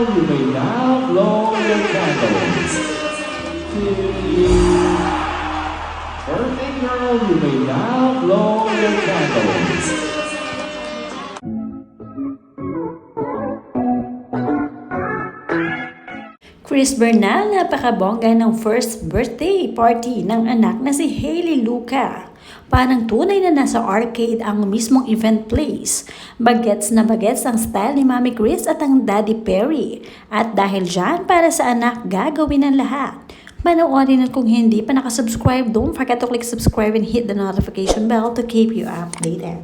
you may now blow your candles. Birthday girl, you may now blow your candles. Chris Bernal, napakabongga ng first birthday party ng anak na si Hailey Luca. Parang tunay na nasa arcade ang mismong event place. Bagets na bagets ang style ni Mami Chris at ang Daddy Perry. At dahil dyan, para sa anak, gagawin ang lahat. Panoorin at kung hindi pa nakasubscribe, don't forget to click subscribe and hit the notification bell to keep you updated.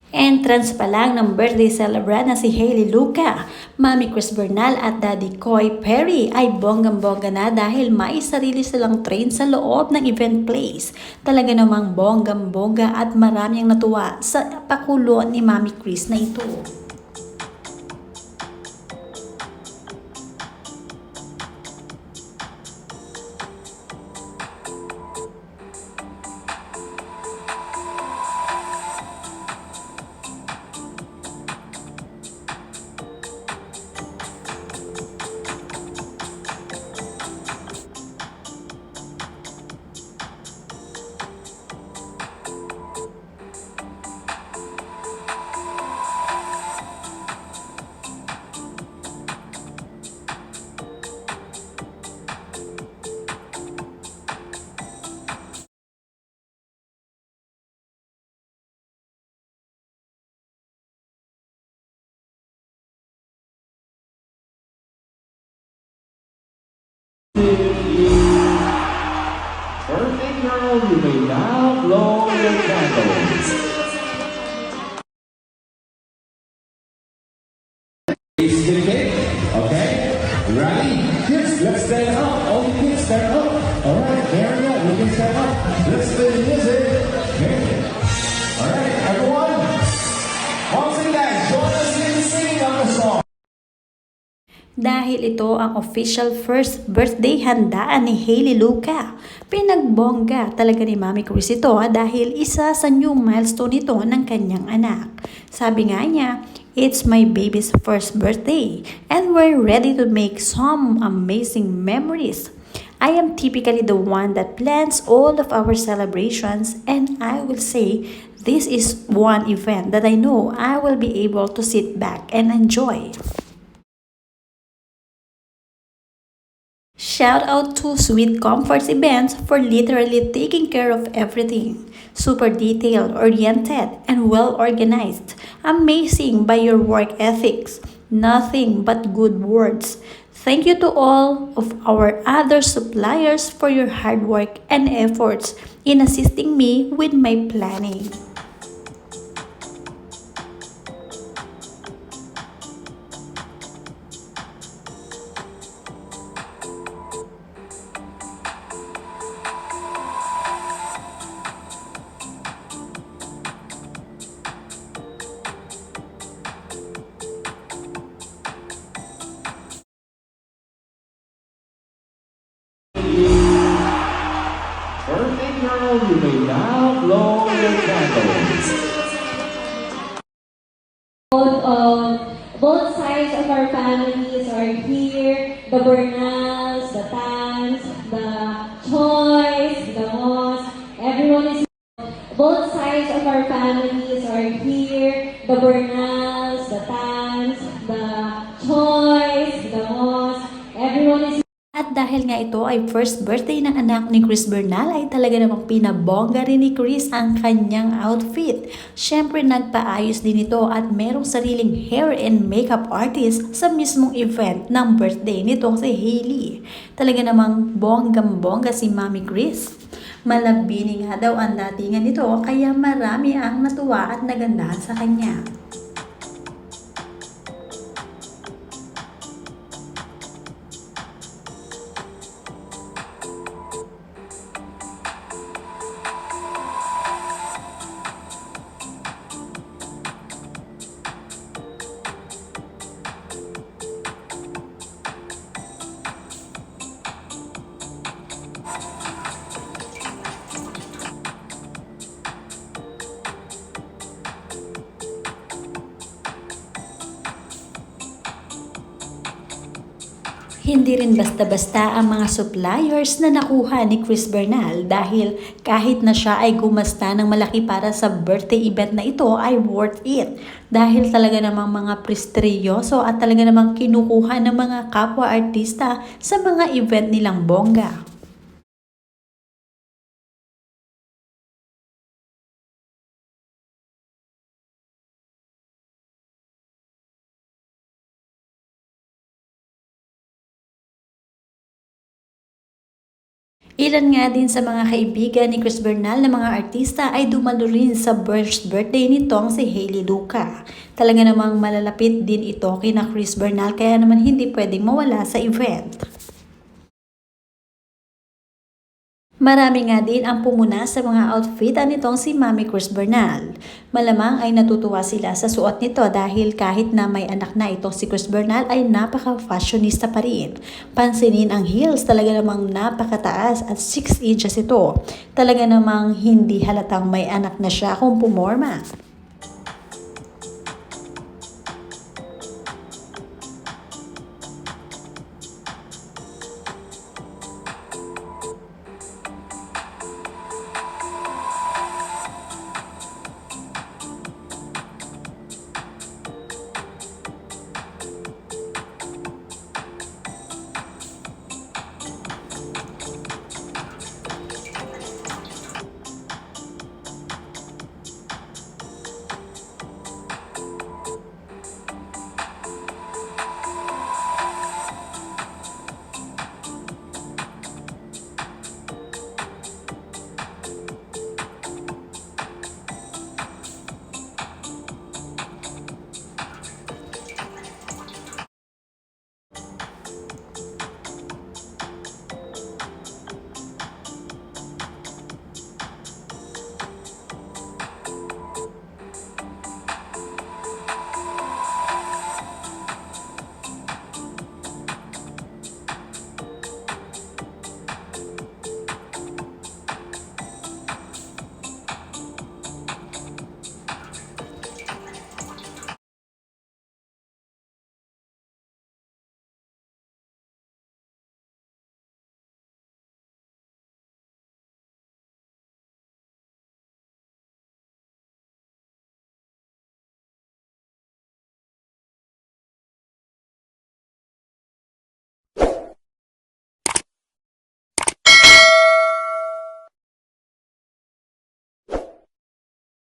Entrance pa lang ng birthday celebrant na si Hailey Luca, Mami Chris Bernal at Daddy Coy Perry ay bonggang-bongga na dahil may sarili silang train sa loob ng event place. Talaga namang bonggang-bongga at marami ang natuwa sa pakulo ni Mami Chris na ito. Birthday girl, you may now blow your candles. Okay, ready? Kids, let's stand up. All the kids stand up. All right, there we go. We can stand up. Let's play the music. Okay. All right, everyone. Once again, join us in singing of the song. Dahil ito ang official first birthday handaan ni Hailey Luca. Pinagbongga talaga ni Mami Chris ito dahil isa sa new milestone ito ng kanyang anak. Sabi nga niya, "It's my baby's first birthday and we're ready to make some amazing memories. I am typically the one that plans all of our celebrations and I will say this is one event that I know I will be able to sit back and enjoy." Shout out to Sweet Comforts Events for literally taking care of everything. Super detail-oriented and well-organized. Amazing by your work ethics. Nothing but good words. Thank you to all of our other suppliers for your hard work and efforts in assisting me with my planning. Birthday girl, you may now blow your candles. Both sides of our families are here. The Bernals, the Tans, the Choys, the Moss. Everyone is here. Both sides of our families are here. The Bernals, the Tans, the Choys, the Moss. Everyone is here. At dahil nga ito ay first birthday ng anak ni Chris Bernal ay talaga namang pinabongga rin ni Chris ang kanyang outfit. Siyempre nagpaayos din ito at merong sariling hair and makeup artist sa mismong event ng birthday nito si Hailey. Talaga namang bonggam-bongga si Mami Chris. Malabini nga daw ang datingan nito kaya marami ang natuwa at nagandahan sa kanya. Hindi rin basta-basta ang mga suppliers na nakuha ni Chris Bernal dahil kahit na siya ay gumasta ng malaki para sa birthday event na ito ay worth it. Dahil talaga namang mga presteryoso at talaga namang kinukuha ng mga kapwa artista sa mga event nilang bongga. Ilan nga din sa mga kaibigan ni Chris Bernal na mga artista ay dumalo rin sa birthday nitong si Hailey Luca. Talaga namang malalapit din ito kina Chris Bernal kaya naman hindi pwedeng mawala sa event. Marami nga din ang pumuna sa mga outfit nitong si Mami Chris Bernal. Malamang ay natutuwa sila sa suot nito dahil kahit na may anak na itong si Chris Bernal ay napaka-fashionista pa rin. Pansinin ang heels, talaga namang napakataas at 6 inches ito. Talaga namang hindi halatang may anak na siya kung pumorma.